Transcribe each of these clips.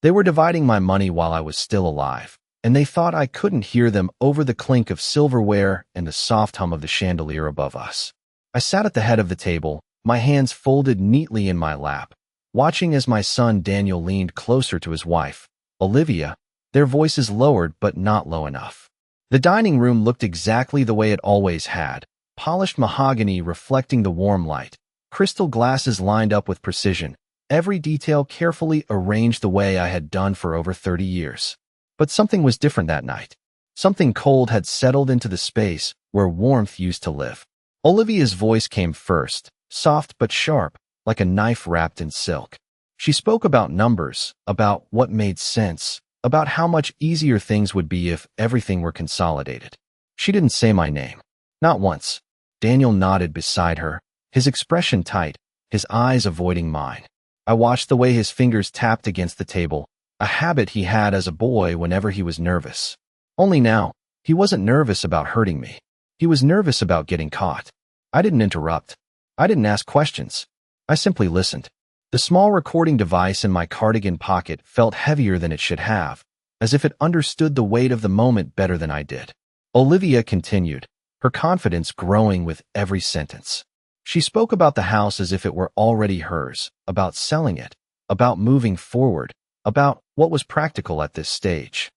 They were dividing my money while I was still alive, and they thought I couldn't hear them over the clink of silverware and the soft hum of the chandelier above us. I sat at the head of the table, my hands folded neatly in my lap, watching as my son Daniel leaned closer to his wife, Olivia, their voices lowered but not low enough. The dining room looked exactly the way it always had, polished mahogany reflecting the warm light, crystal glasses lined up with precision, every detail carefully arranged the way I had done for over 30 years. But something was different that night. Something cold had settled into the space where warmth used to live. Olivia's voice came first, soft but sharp, like a knife wrapped in silk. She spoke about numbers, about what made sense, about how much easier things would be if everything were consolidated. She didn't say my name. Not once. Daniel nodded beside her, his expression tight, his eyes avoiding mine. I watched the way his fingers tapped against the table, a habit he had as a boy whenever he was nervous. Only now, he wasn't nervous about hurting me. He was nervous about getting caught. I didn't interrupt. I didn't ask questions. I simply listened. The small recording device in my cardigan pocket felt heavier than it should have, as if it understood the weight of the moment better than I did. Olivia continued, her confidence growing with every sentence. She spoke about the house as if it were already hers, about selling it, about moving forward, about what was practical at this stage.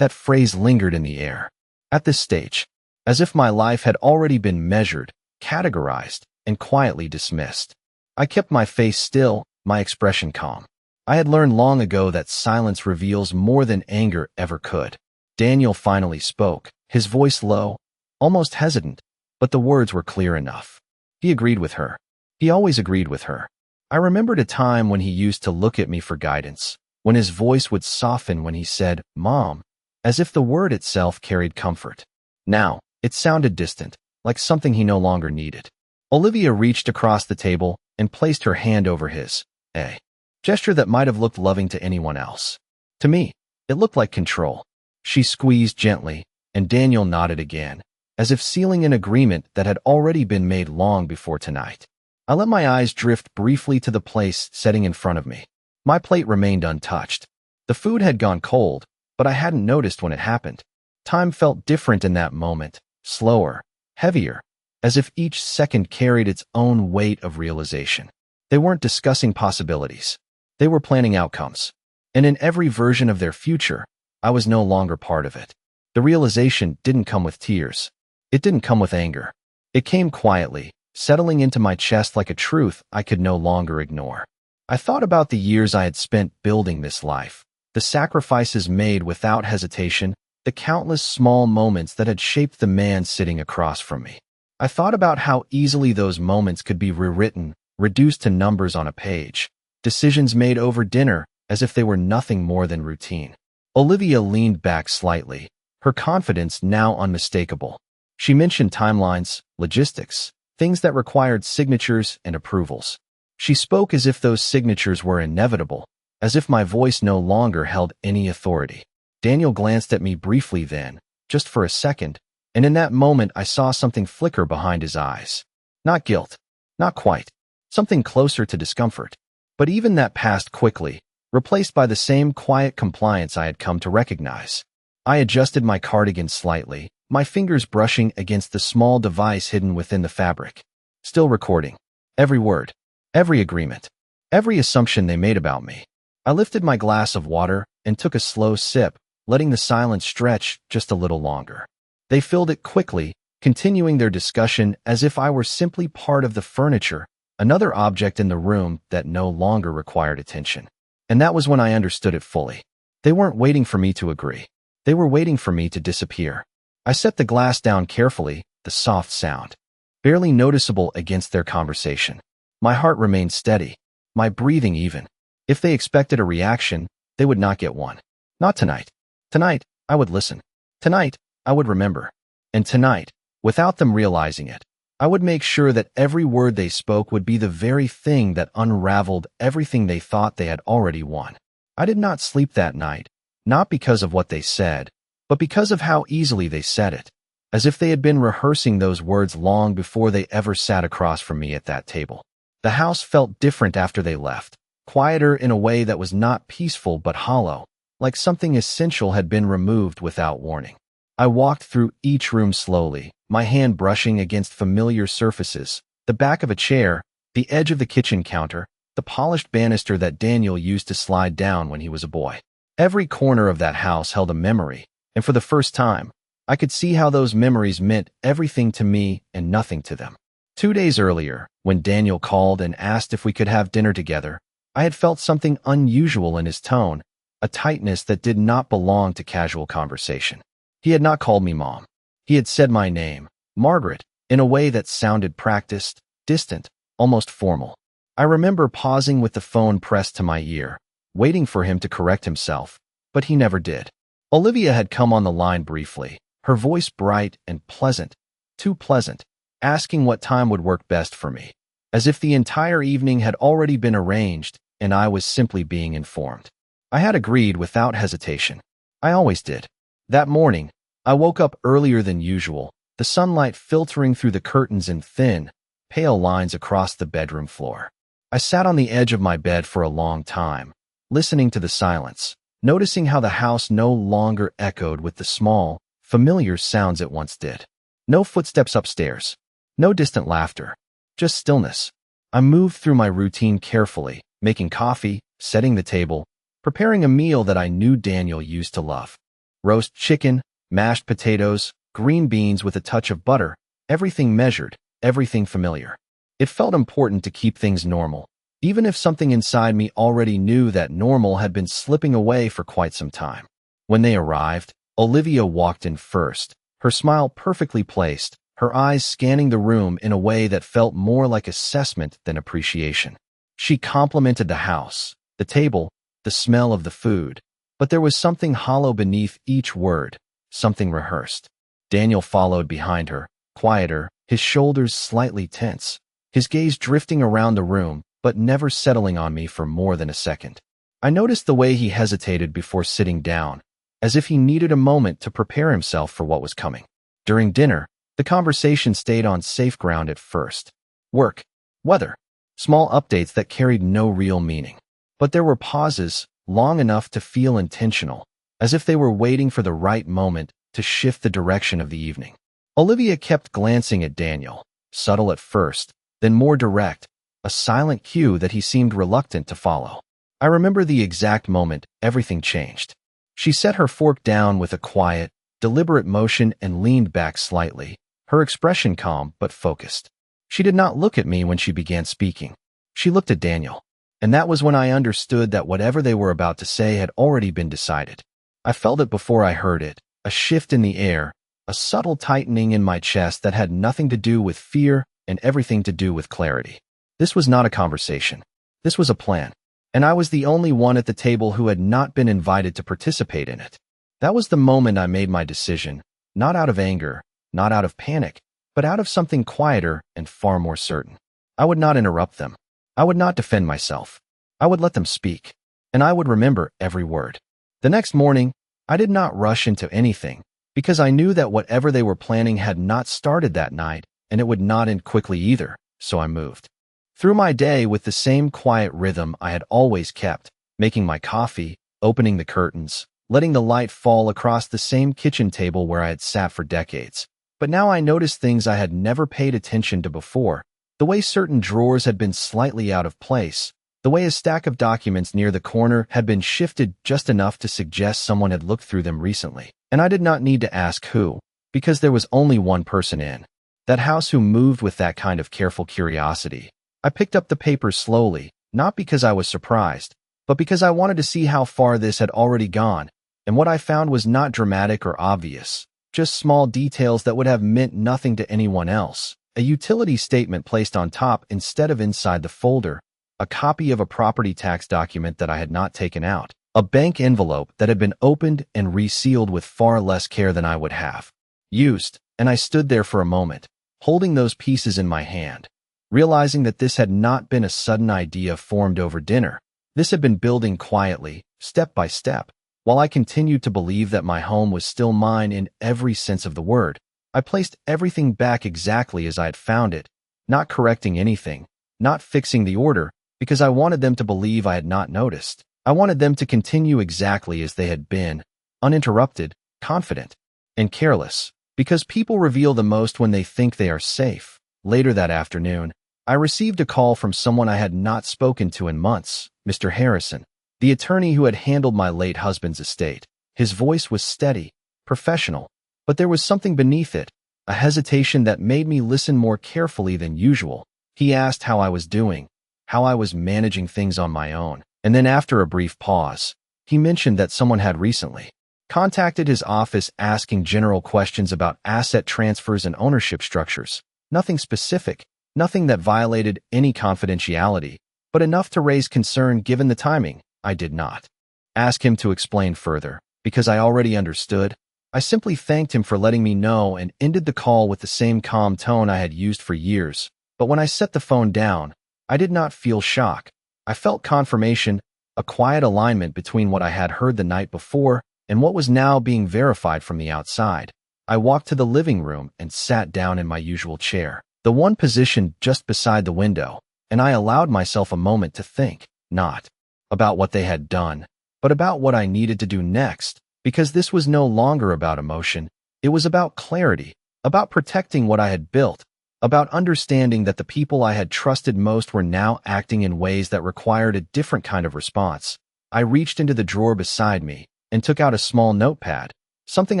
That phrase lingered in the air. At this stage, as if my life had already been measured, categorized, and quietly dismissed. I kept my face still, my expression calm. I had learned long ago that silence reveals more than anger ever could. Daniel finally spoke, his voice low, almost hesitant, but the words were clear enough. He agreed with her. He always agreed with her. I remembered a time when he used to look at me for guidance, when his voice would soften when he said, "Mom," as if the word itself carried comfort. Now, it sounded distant, like something he no longer needed. Olivia reached across the table and placed her hand over his, a gesture that might have looked loving to anyone else. To me, it looked like control. She squeezed gently, and Daniel nodded again, as if sealing an agreement that had already been made long before tonight. I let my eyes drift briefly to the place setting in front of me. My plate remained untouched. The food had gone cold, but I hadn't noticed when it happened. Time felt different in that moment, slower, heavier, as if each second carried its own weight of realization. They weren't discussing possibilities. They were planning outcomes. And in every version of their future, I was no longer part of it. The realization didn't come with tears. It didn't come with anger. It came quietly, settling into my chest like a truth I could no longer ignore. I thought about the years I had spent building this life, the sacrifices made without hesitation, the countless small moments that had shaped the man sitting across from me. I thought about how easily those moments could be rewritten, reduced to numbers on a page, decisions made over dinner as if they were nothing more than routine. Olivia leaned back slightly, her confidence now unmistakable. She mentioned timelines, logistics, things that required signatures and approvals. She spoke as if those signatures were inevitable, as if my voice no longer held any authority. Daniel glanced at me briefly then, just for a second, and in that moment I saw something flicker behind his eyes. Not guilt. Not quite. Something closer to discomfort. But even that passed quickly, replaced by the same quiet compliance I had come to recognize. I adjusted my cardigan slightly, my fingers brushing against the small device hidden within the fabric. Still recording. Every word. Every agreement. Every assumption they made about me. I lifted my glass of water and took a slow sip, letting the silence stretch just a little longer. They filled it quickly, continuing their discussion as if I were simply part of the furniture, another object in the room that no longer required attention. And that was when I understood it fully. They weren't waiting for me to agree. They were waiting for me to disappear. I set the glass down carefully, the soft sound, barely noticeable against their conversation. My heart remained steady, my breathing even. If they expected a reaction, they would not get one. Not tonight. Tonight, I would listen. Tonight, I would remember. And tonight, without them realizing it, I would make sure that every word they spoke would be the very thing that unraveled everything they thought they had already won. I did not sleep that night, not because of what they said, but because of how easily they said it, as if they had been rehearsing those words long before they ever sat across from me at that table. The house felt different after they left, quieter in a way that was not peaceful but hollow, like something essential had been removed without warning. I walked through each room slowly, my hand brushing against familiar surfaces, the back of a chair, the edge of the kitchen counter, the polished banister that Daniel used to slide down when he was a boy. Every corner of that house held a memory, and for the first time, I could see how those memories meant everything to me and nothing to them. 2 days earlier, when Daniel called and asked if we could have dinner together, I had felt something unusual in his tone, a tightness that did not belong to casual conversation. He had not called me Mom. He had said my name, Margaret, in a way that sounded practiced, distant, almost formal. I remember pausing with the phone pressed to my ear, waiting for him to correct himself, but he never did. Olivia had come on the line briefly, her voice bright and pleasant, too pleasant, asking what time would work best for me, as if the entire evening had already been arranged and I was simply being informed. I had agreed without hesitation. I always did. That morning, I woke up earlier than usual, the sunlight filtering through the curtains in thin, pale lines across the bedroom floor. I sat on the edge of my bed for a long time, listening to the silence, noticing how the house no longer echoed with the small, familiar sounds it once did. No footsteps upstairs. No distant laughter. Just stillness. I moved through my routine carefully, making coffee, setting the table, preparing a meal that I knew Daniel used to love. Roast chicken, mashed potatoes, green beans with a touch of butter, everything measured, everything familiar. It felt important to keep things normal, even if something inside me already knew that normal had been slipping away for quite some time. When they arrived, Olivia walked in first, her smile perfectly placed, her eyes scanning the room in a way that felt more like assessment than appreciation. She complimented the house, the table, the smell of the food, but there was something hollow beneath each word, something rehearsed. Daniel followed behind her, quieter, his shoulders slightly tense, his gaze drifting around the room, but never settling on me for more than a second. I noticed the way he hesitated before sitting down, as if he needed a moment to prepare himself for what was coming. During dinner, the conversation stayed on safe ground at first. Work, weather, small updates that carried no real meaning. But there were pauses, long enough to feel intentional, as if they were waiting for the right moment to shift the direction of the evening. Olivia kept glancing at Daniel, subtle at first, then more direct, a silent cue that he seemed reluctant to follow. I remember the exact moment everything changed. She set her fork down with a quiet, deliberate motion and leaned back slightly, her expression calm but focused. She did not look at me when she began speaking. She looked at Daniel, and that was when I understood that whatever they were about to say had already been decided. I felt it before I heard it, a shift in the air, a subtle tightening in my chest that had nothing to do with fear and everything to do with clarity. This was not a conversation. This was a plan, and I was the only one at the table who had not been invited to participate in it. That was the moment I made my decision, not out of anger, not out of panic, but out of something quieter and far more certain. I would not interrupt them. I would not defend myself. I would let them speak, and I would remember every word. The next morning, I did not rush into anything, because I knew that whatever they were planning had not started that night, and it would not end quickly either, so I moved through my day with the same quiet rhythm I had always kept, making my coffee, opening the curtains, letting the light fall across the same kitchen table where I had sat for decades. But now I noticed things I had never paid attention to before, the way certain drawers had been slightly out of place, the way a stack of documents near the corner had been shifted just enough to suggest someone had looked through them recently. And I did not need to ask who, because there was only one person in that house who moved with that kind of careful curiosity. I picked up the papers slowly, not because I was surprised, but because I wanted to see how far this had already gone, and what I found was not dramatic or obvious, just small details that would have meant nothing to anyone else. A utility statement placed on top instead of inside the folder, a copy of a property tax document that I had not taken out, a bank envelope that had been opened and resealed with far less care than I would have used, and I stood there for a moment, holding those pieces in my hand, realizing that this had not been a sudden idea formed over dinner. This had been building quietly, step by step, while I continued to believe that my home was still mine in every sense of the word. I placed everything back exactly as I had found it, not correcting anything, not fixing the order, because I wanted them to believe I had not noticed. I wanted them to continue exactly as they had been, uninterrupted, confident, and careless, because people reveal the most when they think they are safe. Later that afternoon, I received a call from someone I had not spoken to in months, Mr. Harrison, the attorney who had handled my late husband's estate. His voice was steady, professional, but there was something beneath it, a hesitation that made me listen more carefully than usual. He asked how I was doing, how I was managing things on my own, and then after a brief pause, he mentioned that someone had recently contacted his office asking general questions about asset transfers and ownership structures. Nothing specific, nothing that violated any confidentiality, but enough to raise concern given the timing. I did not ask him to explain further, because I already understood. I simply thanked him for letting me know and ended the call with the same calm tone I had used for years. But when I set the phone down, I did not feel shock. I felt confirmation, a quiet alignment between what I had heard the night before and what was now being verified from the outside. I walked to the living room and sat down in my usual chair, the one positioned just beside the window, and I allowed myself a moment to think, not about what they had done, but about what I needed to do next, because this was no longer about emotion. It was about clarity, about protecting what I had built, about understanding that the people I had trusted most were now acting in ways that required a different kind of response. I reached into the drawer beside me and took out a small notepad, something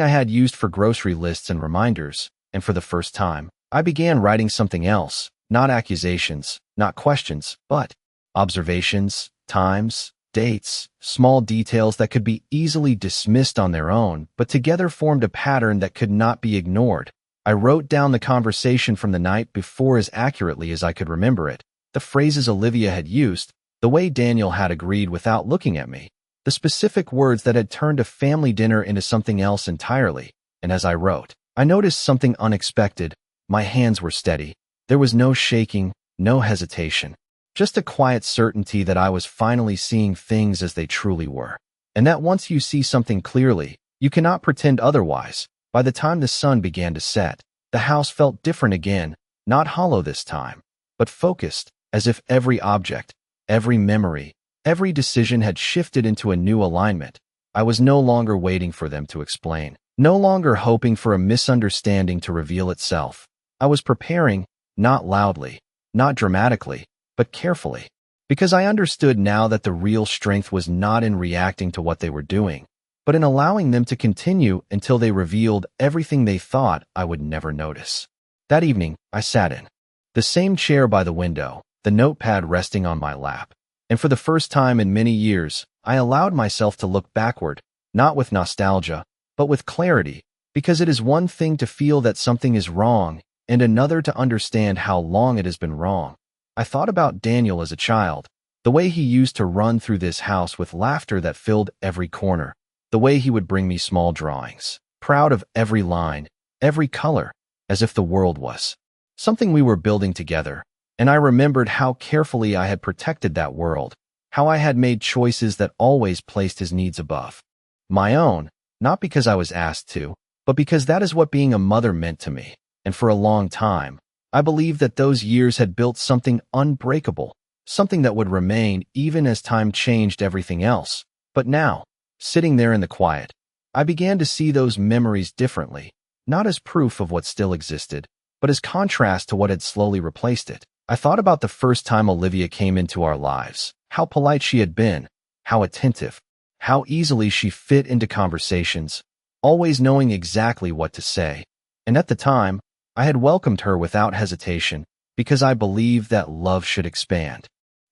I had used for grocery lists and reminders, and for the first time, I began writing something else, not accusations, not questions, but observations, times, dates, small details that could be easily dismissed on their own, but together formed a pattern that could not be ignored. I wrote down the conversation from the night before as accurately as I could remember it, the phrases Olivia had used, the way Daniel had agreed without looking at me, the specific words that had turned a family dinner into something else entirely. And as I wrote, I noticed something unexpected. My hands were steady. There was no shaking, no hesitation. Just a quiet certainty that I was finally seeing things as they truly were. And that once you see something clearly, you cannot pretend otherwise. By the time the sun began to set, the house felt different again, not hollow this time, but focused, as if every object, every memory, every decision had shifted into a new alignment. I was no longer waiting for them to explain, no longer hoping for a misunderstanding to reveal itself. I was preparing, not loudly, not dramatically, but carefully, because I understood now that the real strength was not in reacting to what they were doing, but in allowing them to continue until they revealed everything they thought I would never notice. That evening, I sat in the same chair by the window, the notepad resting on my lap, and for the first time in many years, I allowed myself to look backward, not with nostalgia, but with clarity, because it is one thing to feel that something is wrong, and another to understand how long it has been wrong. I thought about Daniel as a child, the way he used to run through this house with laughter that filled every corner, the way he would bring me small drawings, proud of every line, every color, as if the world was something we were building together. And I remembered how carefully I had protected that world, how I had made choices that always placed his needs above my own, not because I was asked to, but because that is what being a mother meant to me. And for a long time, I believed that those years had built something unbreakable, something that would remain even as time changed everything else. But now, sitting there in the quiet, I began to see those memories differently, not as proof of what still existed, but as contrast to what had slowly replaced it. I thought about the first time Olivia came into our lives, how polite she had been, how attentive, how easily she fit into conversations, always knowing exactly what to say. And at the time, I had welcomed her without hesitation because I believed that love should expand,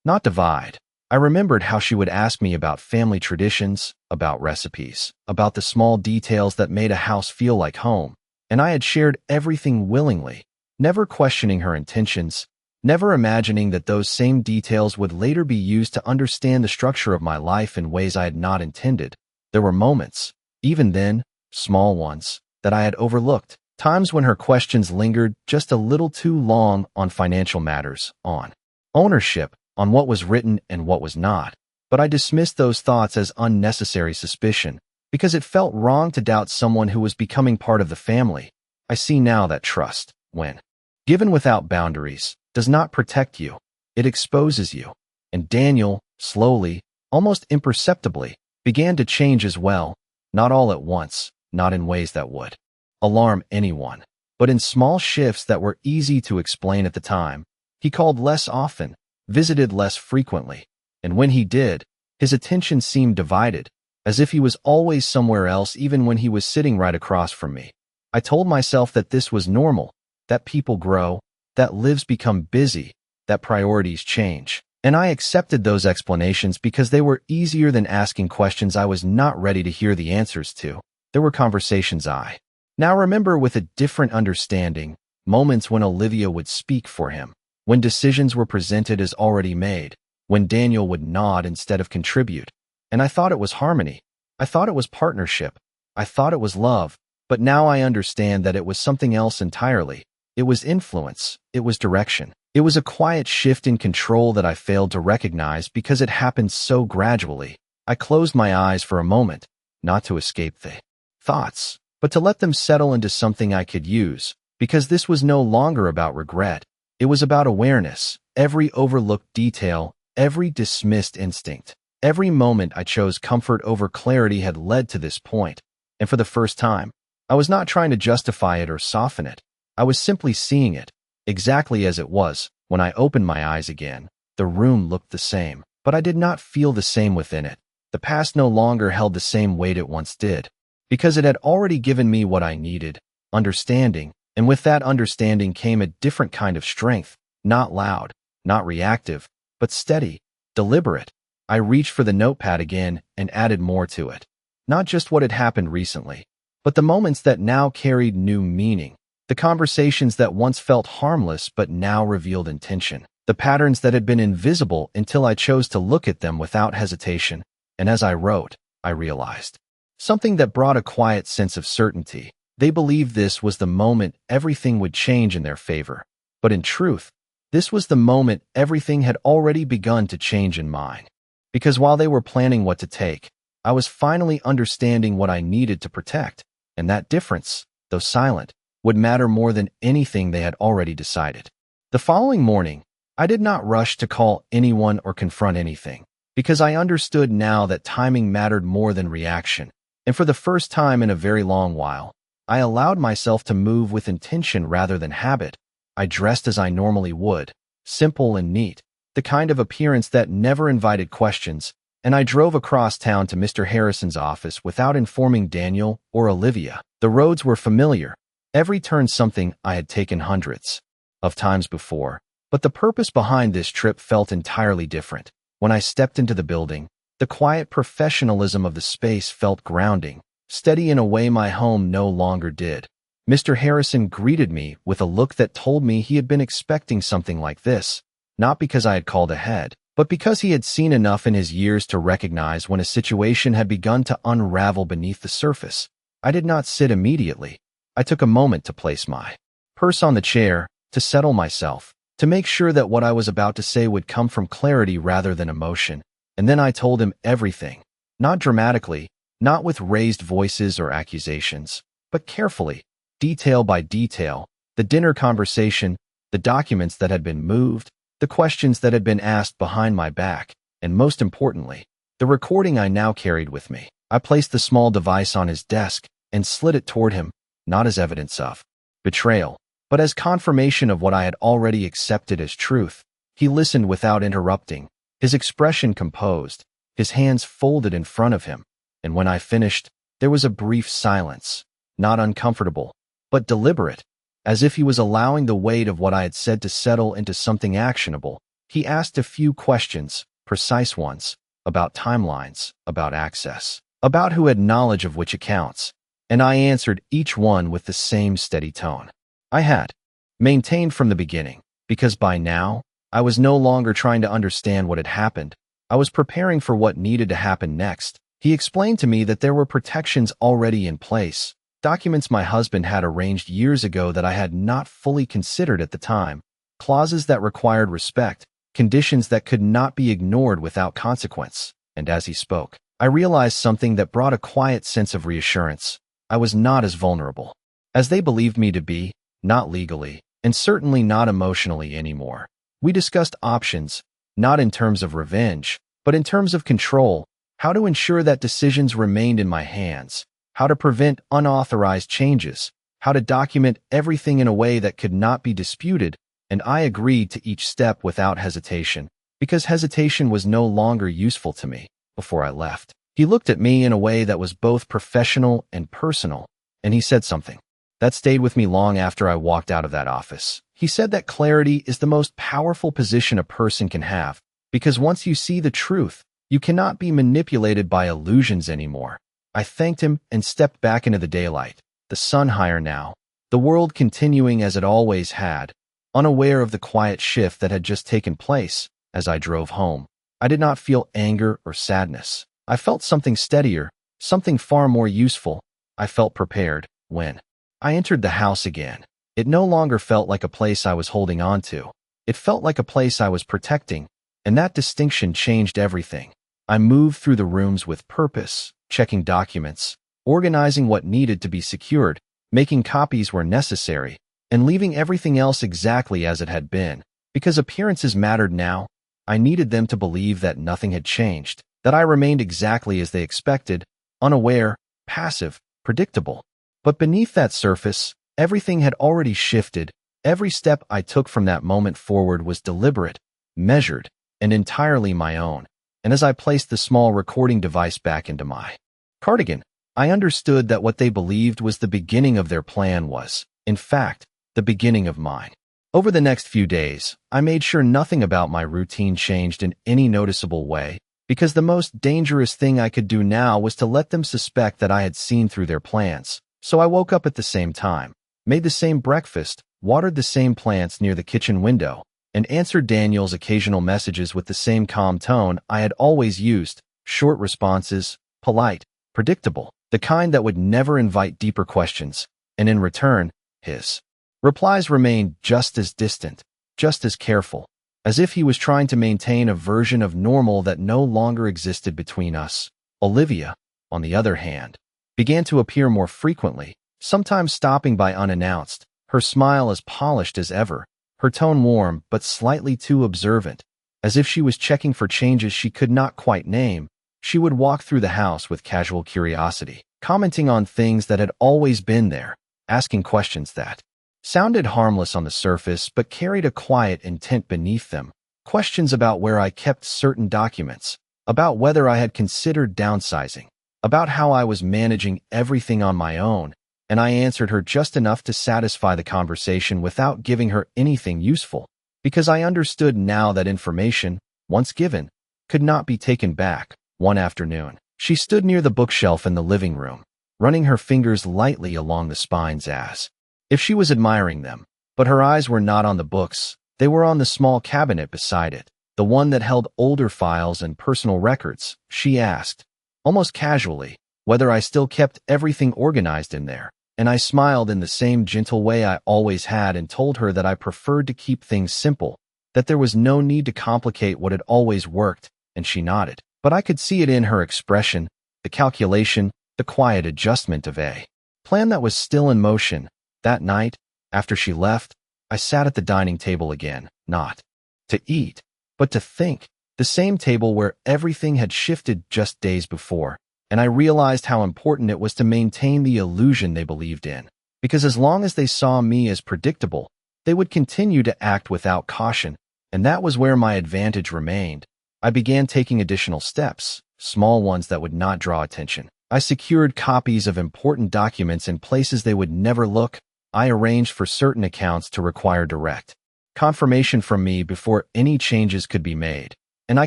not divide. I remembered how she would ask me about family traditions, about recipes, about the small details that made a house feel like home, and I had shared everything willingly, never questioning her intentions, never imagining that those same details would later be used to understand the structure of my life in ways I had not intended. There were moments, even then, small ones, that I had overlooked. Times when her questions lingered just a little too long on financial matters, on ownership, on what was written and what was not. But I dismissed those thoughts as unnecessary suspicion, because it felt wrong to doubt someone who was becoming part of the family. I see now that trust, when given without boundaries, does not protect you. It exposes you. And Daniel, slowly, almost imperceptibly, began to change as well, not all at once, not in ways that would alarm anyone, but in small shifts that were easy to explain at the time. He called less often, visited less frequently, and when he did, his attention seemed divided, as if he was always somewhere else even when he was sitting right across from me. I told myself that this was normal, that people grow, that lives become busy, that priorities change. And I accepted those explanations because they were easier than asking questions I was not ready to hear the answers to. There were conversations I now remember with a different understanding, moments when Olivia would speak for him, when decisions were presented as already made, when Daniel would nod instead of contribute. And I thought it was harmony. I thought it was partnership. I thought it was love. But now I understand that it was something else entirely. It was influence. It was direction. It was a quiet shift in control that I failed to recognize because it happened so gradually. I closed my eyes for a moment, not to escape the thoughts, but to let them settle into something I could use, because this was no longer about regret. It was about awareness, every overlooked detail, every dismissed instinct. Every moment I chose comfort over clarity had led to this point, and for the first time, I was not trying to justify it or soften it. I was simply seeing it, exactly as it was. When I opened my eyes again, the room looked the same, but I did not feel the same within it. The past no longer held the same weight it once did, because it had already given me what I needed, understanding, and with that understanding came a different kind of strength, not loud, not reactive, but steady, deliberate. I reached for the notepad again and added more to it. Not just what had happened recently, but the moments that now carried new meaning. The conversations that once felt harmless but now revealed intention. The patterns that had been invisible until I chose to look at them without hesitation. And as I wrote, I realized something that brought a quiet sense of certainty. They believed this was the moment everything would change in their favor. But in truth, this was the moment everything had already begun to change in mine. Because while they were planning what to take, I was finally understanding what I needed to protect. And that difference, though silent, would matter more than anything they had already decided. The following morning, I did not rush to call anyone or confront anything, because I understood now that timing mattered more than reaction. And for the first time in a very long while, I allowed myself to move with intention rather than habit. I dressed as I normally would, simple and neat, the kind of appearance that never invited questions, and I drove across town to Mr. Harrison's office without informing Daniel or Olivia. The roads were familiar, every turn something I had taken hundreds of times before, but the purpose behind this trip felt entirely different. When I stepped into the building, the quiet professionalism of the space felt grounding, steady in a way my home no longer did. Mr. Harrison greeted me with a look that told me he had been expecting something like this, not because I had called ahead, but because he had seen enough in his years to recognize when a situation had begun to unravel beneath the surface. I did not sit immediately. I took a moment to place my purse on the chair, to settle myself, to make sure that what I was about to say would come from clarity rather than emotion. And then I told him everything, not dramatically, not with raised voices or accusations, but carefully, detail by detail, the dinner conversation, the documents that had been moved, the questions that had been asked behind my back, and most importantly, the recording I now carried with me. I placed the small device on his desk and slid it toward him, not as evidence of betrayal, but as confirmation of what I had already accepted as truth. He listened without interrupting, his expression composed, his hands folded in front of him, and when I finished, there was a brief silence, not uncomfortable, but deliberate, as if he was allowing the weight of what I had said to settle into something actionable. He asked a few questions, precise ones, about timelines, about access, about who had knowledge of which accounts, and I answered each one with the same steady tone I had maintained from the beginning, because by now, I was no longer trying to understand what had happened. I was preparing for what needed to happen next. He explained to me that there were protections already in place, documents my husband had arranged years ago that I had not fully considered at the time, clauses that required respect, conditions that could not be ignored without consequence. And as he spoke, I realized something that brought a quiet sense of reassurance. I was not as vulnerable as they believed me to be, not legally, and certainly not emotionally anymore. We discussed options, not in terms of revenge, but in terms of control, how to ensure that decisions remained in my hands, how to prevent unauthorized changes, how to document everything in a way that could not be disputed, and I agreed to each step without hesitation, because hesitation was no longer useful to me. Before I left, he looked at me in a way that was both professional and personal, and he said something that stayed with me long after I walked out of that office. He said that clarity is the most powerful position a person can have, because once you see the truth, you cannot be manipulated by illusions anymore. I thanked him and stepped back into the daylight, the sun higher now, the world continuing as it always had, unaware of the quiet shift that had just taken place. As I drove home, I did not feel anger or sadness. I felt something steadier, something far more useful. I felt prepared. When I entered the house again, it no longer felt like a place I was holding on to. It felt like a place I was protecting, and that distinction changed everything. I moved through the rooms with purpose, checking documents, organizing what needed to be secured, making copies where necessary, and leaving everything else exactly as it had been. Because appearances mattered now, I needed them to believe that nothing had changed, that I remained exactly as they expected, unaware, passive, predictable. But beneath that surface, everything had already shifted. Every step I took from that moment forward was deliberate, measured, and entirely my own. And as I placed the small recording device back into my cardigan, I understood that what they believed was the beginning of their plan was, in fact, the beginning of mine. Over the next few days, I made sure nothing about my routine changed in any noticeable way, because the most dangerous thing I could do now was to let them suspect that I had seen through their plans. So I woke up at the same time, made the same breakfast, watered the same plants near the kitchen window, and answered Daniel's occasional messages with the same calm tone I had always used, short responses, polite, predictable, the kind that would never invite deeper questions, and in return, his replies remained just as distant, just as careful, as if he was trying to maintain a version of normal that no longer existed between us. Olivia, on the other hand, began to appear more frequently, sometimes stopping by unannounced, her smile as polished as ever, her tone warm but slightly too observant, as if she was checking for changes she could not quite name. She would walk through the house with casual curiosity, commenting on things that had always been there, asking questions that sounded harmless on the surface but carried a quiet intent beneath them. Questions about where I kept certain documents, about whether I had considered downsizing, about how I was managing everything on my own, and I answered her just enough to satisfy the conversation without giving her anything useful, because I understood now that information, once given, could not be taken back. One afternoon, she stood near the bookshelf in the living room, running her fingers lightly along the spines as if she was admiring them, but her eyes were not on the books. They were on the small cabinet beside it, the one that held older files and personal records. She asked, almost casually, whether I still kept everything organized in there, and I smiled in the same gentle way I always had and told her that I preferred to keep things simple, that there was no need to complicate what had always worked, and she nodded. But I could see it in her expression, the calculation, the quiet adjustment of a plan that was still in motion. That night, after she left, I sat at the dining table again, not to eat, but to think, the same table where everything had shifted just days before, and I realized how important it was to maintain the illusion they believed in, because as long as they saw me as predictable, they would continue to act without caution, and that was where my advantage remained. I began taking additional steps, small ones that would not draw attention. I secured copies of important documents in places they would never look. I arranged for certain accounts to require direct confirmation from me before any changes could be made, and I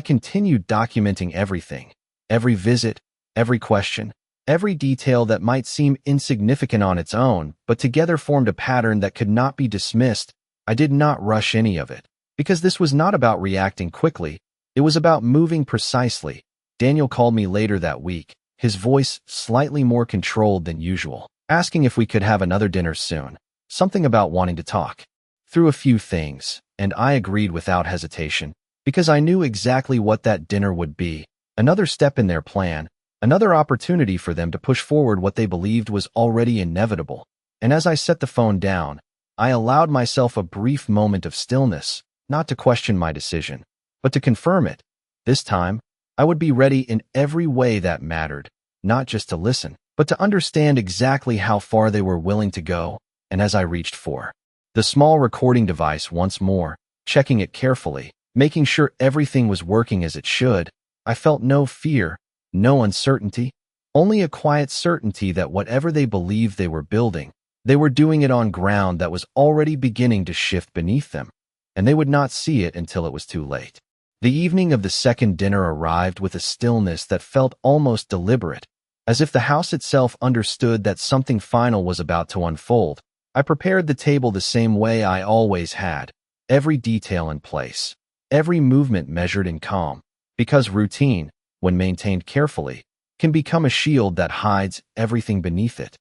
continued documenting everything, every visit, every question, every detail that might seem insignificant on its own, but together formed a pattern that could not be dismissed. I did not rush any of it, because this was not about reacting quickly, it was about moving precisely. Daniel called me later that week, his voice slightly more controlled than usual, asking if we could have another dinner soon, something about wanting to talk through a few things, and I agreed without hesitation, because I knew exactly what that dinner would be, another step in their plan, another opportunity for them to push forward what they believed was already inevitable. And as I set the phone down, I allowed myself a brief moment of stillness, not to question my decision, But to confirm it, this time, I would be ready in every way that mattered, not just to listen, but to understand exactly how far they were willing to go. And as I reached for the small recording device once more, checking it carefully, making sure everything was working as it should, I felt no fear, no uncertainty, only a quiet certainty that whatever they believed they were building, they were doing it on ground that was already beginning to shift beneath them, and they would not see it until it was too late. The evening of the second dinner arrived with a stillness that felt almost deliberate, as if the house itself understood that something final was about to unfold. I prepared the table the same way I always had, every detail in place, every movement measured and calm, because routine, when maintained carefully, can become a shield that hides everything beneath it.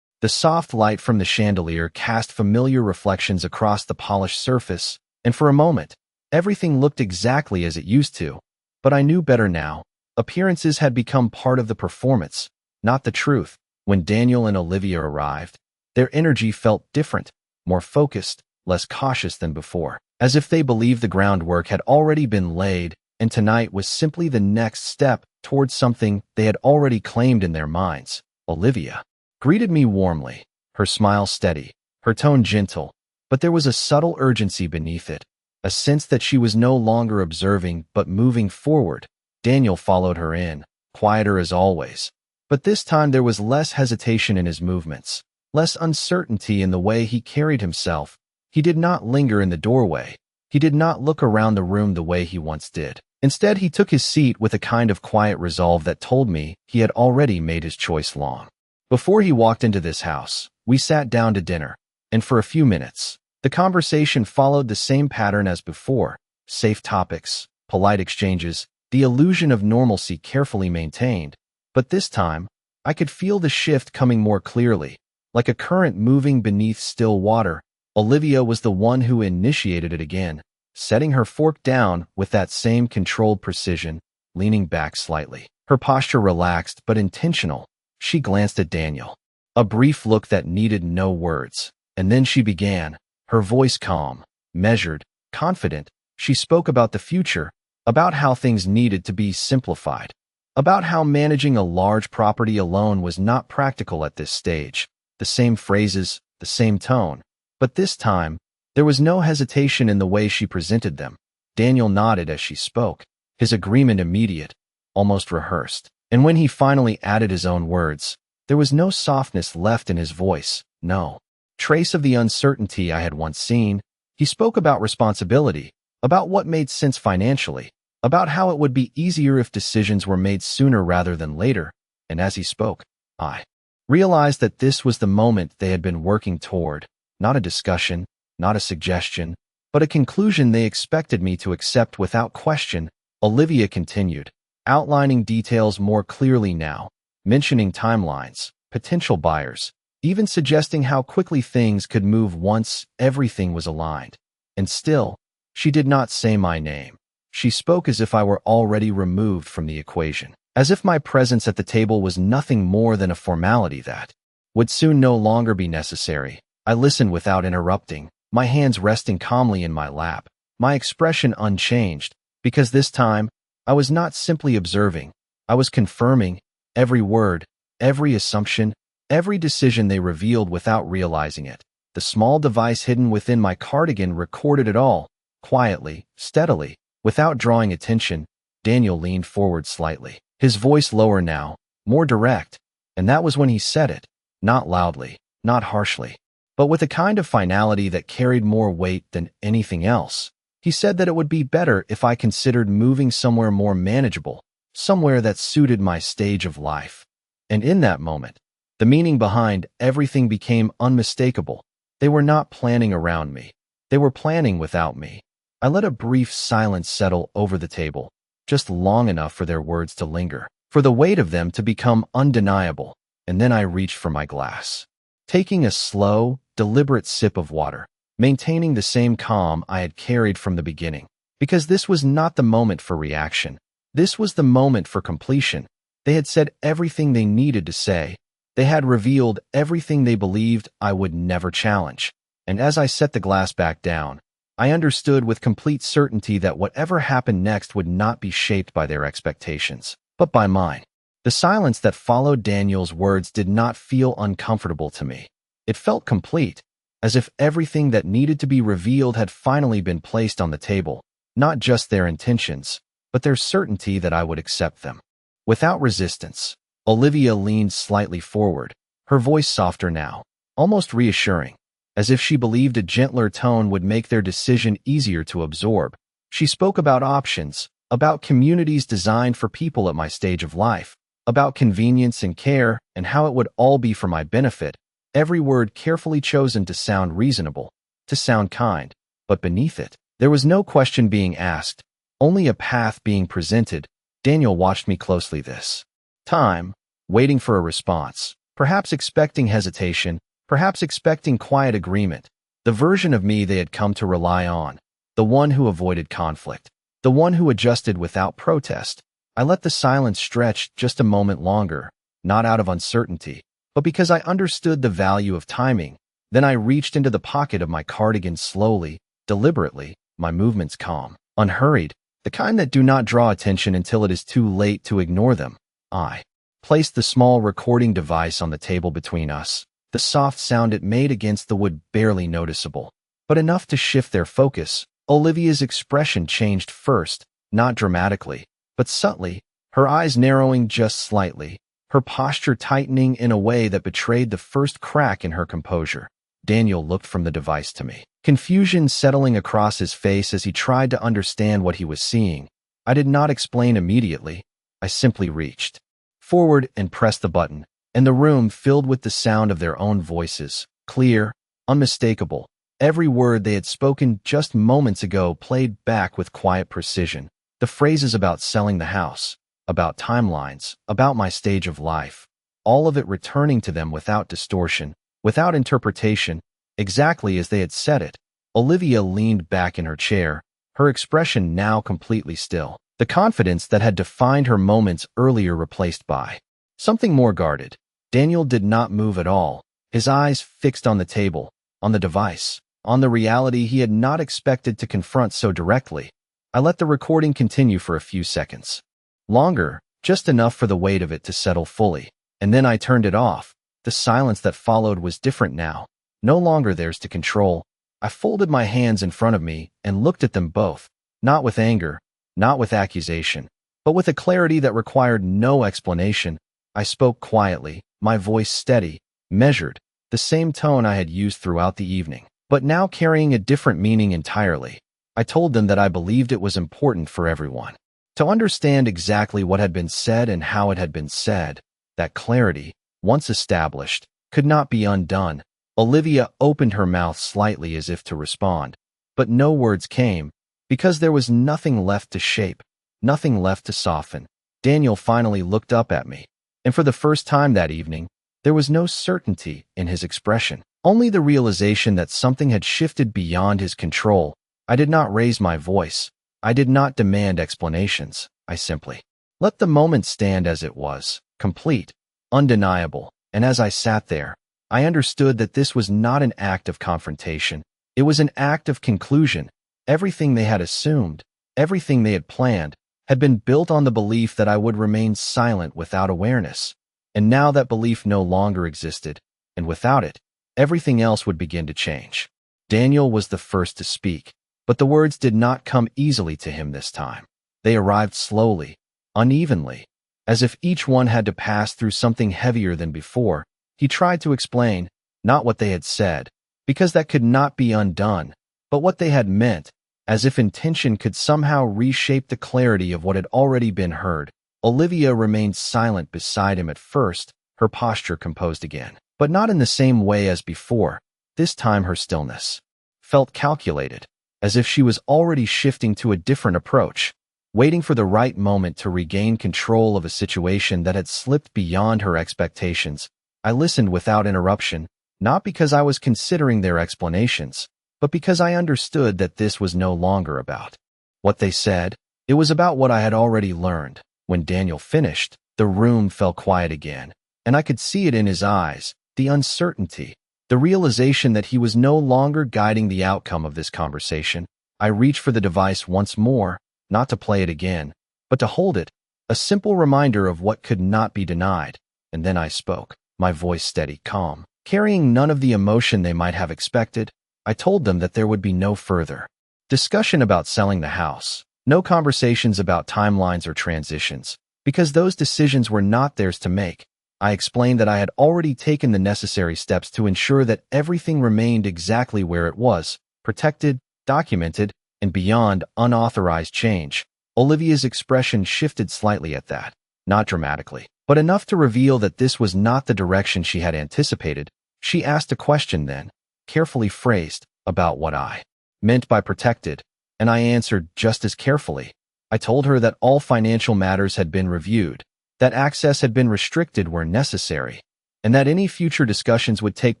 The soft light from the chandelier cast familiar reflections across the polished surface, and for a moment, everything looked exactly as it used to. But I knew better now. Appearances had become part of the performance, not the truth. When Daniel and Olivia arrived, their energy felt different, more focused, less cautious than before, as if they believed the groundwork had already been laid, and tonight was simply the next step towards something they had already claimed in their minds. Olivia greeted me warmly, her smile steady, her tone gentle, but there was a subtle urgency beneath it, a sense that she was no longer observing but moving forward. Daniel followed her in, quieter as always, but this time there was less hesitation in his movements, less uncertainty in the way he carried himself. He did not linger in the doorway. He did not look around the room the way he once did. Instead, he took his seat with a kind of quiet resolve that told me he had already made his choice long before he walked into this house. We sat down to dinner, and for a few minutes, the conversation followed the same pattern as before: safe topics, polite exchanges, the illusion of normalcy carefully maintained. But this time, I could feel the shift coming more clearly, like a current moving beneath still water. Olivia was the one who initiated it again, setting her fork down with that same controlled precision, leaning back slightly, her posture relaxed but intentional. She glanced at Daniel, a brief look that needed no words, and then she began, her voice calm, measured, confident. She spoke about the future, about how things needed to be simplified, about how managing a large property alone was not practical at this stage. The same phrases, the same tone, but this time, there was no hesitation in the way she presented them. Daniel nodded as she spoke, his agreement immediate, almost rehearsed. And when he finally added his own words, there was no softness left in his voice, no trace of the uncertainty I had once seen. He spoke about responsibility, about what made sense financially, about how it would be easier if decisions were made sooner rather than later. And as he spoke, I realized that this was the moment they had been working toward, not a discussion, not a suggestion, but a conclusion they expected me to accept without question. Olivia continued, outlining details more clearly now, mentioning timelines, potential buyers, even suggesting how quickly things could move once everything was aligned. And still, she did not say my name. She spoke as if I were already removed from the equation, as if my presence at the table was nothing more than a formality that would soon no longer be necessary. I listened without interrupting, my hands resting calmly in my lap, my expression unchanged, because this time, I was not simply observing, I was confirming every word, every assumption, every decision they revealed without realizing it. The small device hidden within my cardigan recorded it all, quietly, steadily, without drawing attention. Daniel leaned forward slightly, his voice lower now, more direct, and that was when he said it, not loudly, not harshly, but with a kind of finality that carried more weight than anything else. He said that it would be better if I considered moving somewhere more manageable, somewhere that suited my stage of life. And in that moment, the meaning behind everything became unmistakable. They were not planning around me. They were planning without me. I let a brief silence settle over the table, just long enough for their words to linger, for the weight of them to become undeniable, and then I reached for my glass, taking a slow, deliberate sip of water, maintaining the same calm I had carried from the beginning, because this was not the moment for reaction. This was the moment for completion. They had said everything they needed to say. They had revealed everything they believed I would never challenge. And as I set the glass back down, I understood with complete certainty that whatever happened next would not be shaped by their expectations, but by mine. The silence that followed Daniel's words did not feel uncomfortable to me. It felt complete, as if everything that needed to be revealed had finally been placed on the table, not just their intentions, but their certainty that I would accept them. Without resistance, Olivia leaned slightly forward, her voice softer now, almost reassuring, as if she believed a gentler tone would make their decision easier to absorb. She spoke about options, about communities designed for people at my stage of life, about convenience and care, and how it would all be for my benefit, every word carefully chosen to sound reasonable, to sound kind, but beneath it, there was no question being asked, only a path being presented. Daniel watched me closely this time, waiting for a response, perhaps expecting hesitation, perhaps expecting quiet agreement, the version of me they had come to rely on, the one who avoided conflict, the one who adjusted without protest. I let the silence stretch just a moment longer, not out of uncertainty, but because I understood the value of timing. Then I reached into the pocket of my cardigan slowly, deliberately, my movements calm, unhurried, the kind that do not draw attention until it is too late to ignore them. I placed the small recording device on the table between us. The soft sound it made against the wood barely noticeable, but enough to shift their focus. Olivia's expression changed first, not dramatically, but subtly, her eyes narrowing just slightly, her posture tightening in a way that betrayed the first crack in her composure. Daniel looked from the device to me, confusion settling across his face as he tried to understand what he was seeing. I did not explain immediately. I simply reached forward and pressed the button, and the room filled with the sound of their own voices, clear, unmistakable. Every word they had spoken just moments ago played back with quiet precision. The phrases about selling the house, about timelines, about my stage of life, all of it returning to them without distortion, without interpretation, exactly as they had said it. Olivia leaned back in her chair, her expression now completely still, the confidence that had defined her moments earlier replaced by something more guarded. Daniel did not move at all, his eyes fixed on the table, on the device, on the reality he had not expected to confront so directly. I let the recording continue for a few seconds. Longer, just enough for the weight of it to settle fully, and then I turned it off. The silence that followed was different now, no longer theirs to control. I folded my hands in front of me and looked at them both, not with anger, not with accusation, but with a clarity that required no explanation. I spoke quietly, my voice steady, measured, the same tone I had used throughout the evening, but now carrying a different meaning entirely. I told them that I believed it was important for everyone to understand exactly what had been said and how it had been said. That clarity, once established, could not be undone. Olivia opened her mouth slightly as if to respond, but no words came, because there was nothing left to shape, nothing left to soften. Daniel finally looked up at me, and for the first time that evening, there was no certainty in his expression, only the realization that something had shifted beyond his control. I did not raise my voice. I did not demand explanations. I simply let the moment stand as it was, complete, undeniable. And as I sat there, I understood that this was not an act of confrontation. It was an act of conclusion. Everything they had assumed, everything they had planned, had been built on the belief that I would remain silent without awareness. And now that belief no longer existed, and without it, everything else would begin to change. Daniel was the first to speak, but the words did not come easily to him this time. They arrived slowly, unevenly, as if each one had to pass through something heavier than before. He tried to explain, not what they had said, because that could not be undone, but what they had meant, as if intention could somehow reshape the clarity of what had already been heard. Olivia remained silent beside him at first, her posture composed again, but not in the same way as before. This time her stillness felt calculated, as if she was already shifting to a different approach, waiting for the right moment to regain control of a situation that had slipped beyond her expectations. I listened without interruption, not because I was considering their explanations, but because I understood that this was no longer about what they said. It was about what I had already learned. When Daniel finished, the room fell quiet again, and I could see it in his eyes, the uncertainty, the realization that he was no longer guiding the outcome of this conversation, I reached for the device once more, not to play it again, but to hold it, a simple reminder of what could not be denied. And then I spoke, my voice steady, calm. Carrying none of the emotion they might have expected, I told them that there would be no further discussion about selling the house, no conversations about timelines or transitions, because those decisions were not theirs to make. I explained that I had already taken the necessary steps to ensure that everything remained exactly where it was, protected, documented, and beyond unauthorized change. Olivia's expression shifted slightly at that, not dramatically, but enough to reveal that this was not the direction she had anticipated. She asked a question then, carefully phrased, about what I meant by protected, and I answered just as carefully. I told her that all financial matters had been reviewed, that access had been restricted where necessary, and that any future discussions would take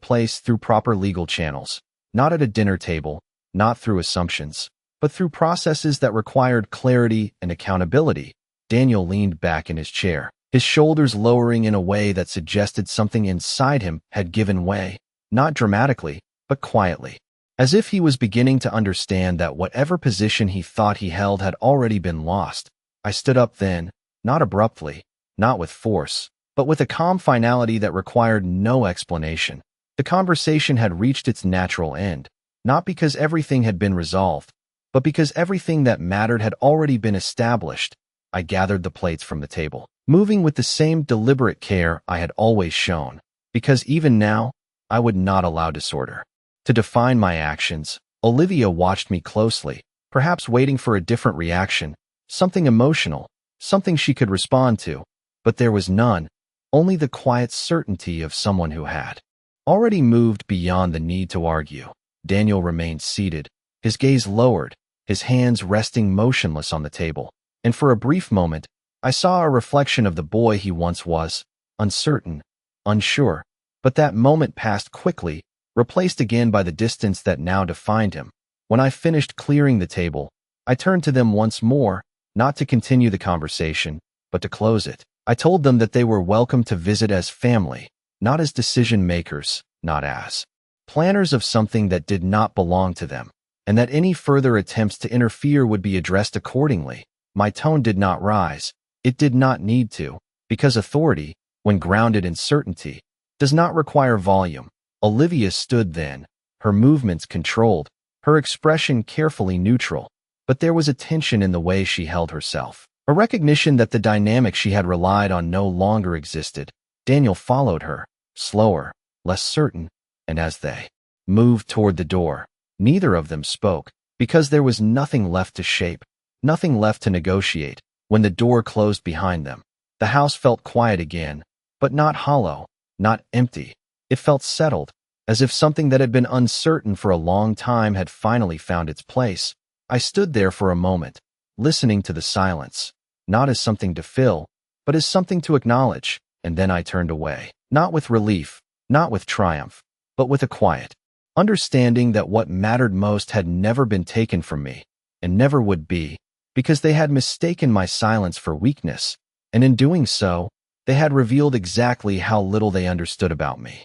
place through proper legal channels, not at a dinner table, not through assumptions, but through processes that required clarity and accountability. Daniel leaned back in his chair, his shoulders lowering in a way that suggested something inside him had given way, not dramatically, but quietly, as if he was beginning to understand that whatever position he thought he held had already been lost. I stood up then, not abruptly, not with force, but with a calm finality that required no explanation. The conversation had reached its natural end, not because everything had been resolved, but because everything that mattered had already been established. I gathered the plates from the table, moving with the same deliberate care I had always shown, because even now, I would not allow disorder to define my actions. Olivia watched me closely, perhaps waiting for a different reaction, something emotional, something she could respond to, but there was none, only the quiet certainty of someone who had already moved beyond the need to argue. Daniel remained seated, his gaze lowered, his hands resting motionless on the table, and for a brief moment, I saw a reflection of the boy he once was, uncertain, unsure, but that moment passed quickly, replaced again by the distance that now defined him. When I finished clearing the table, I turned to them once more, not to continue the conversation, but to close it. I told them that they were welcome to visit as family, not as decision makers, not as planners of something that did not belong to them, and that any further attempts to interfere would be addressed accordingly. My tone did not rise. It did not need to, because authority, when grounded in certainty, does not require volume. Olivia stood then, her movements controlled, her expression carefully neutral, but there was a tension in the way she held herself, a recognition that the dynamic she had relied on no longer existed. Daniel followed her, slower, less certain, and as they moved toward the door, neither of them spoke, because there was nothing left to shape, nothing left to negotiate. When the door closed behind them, the house felt quiet again, but not hollow, not empty. It felt settled, as if something that had been uncertain for a long time had finally found its place. I stood there for a moment, listening to the silence, not as something to fill, but as something to acknowledge, and then I turned away, not with relief, not with triumph, but with a quiet understanding that what mattered most had never been taken from me, and never would be, because they had mistaken my silence for weakness, and in doing so, they had revealed exactly how little they understood about me.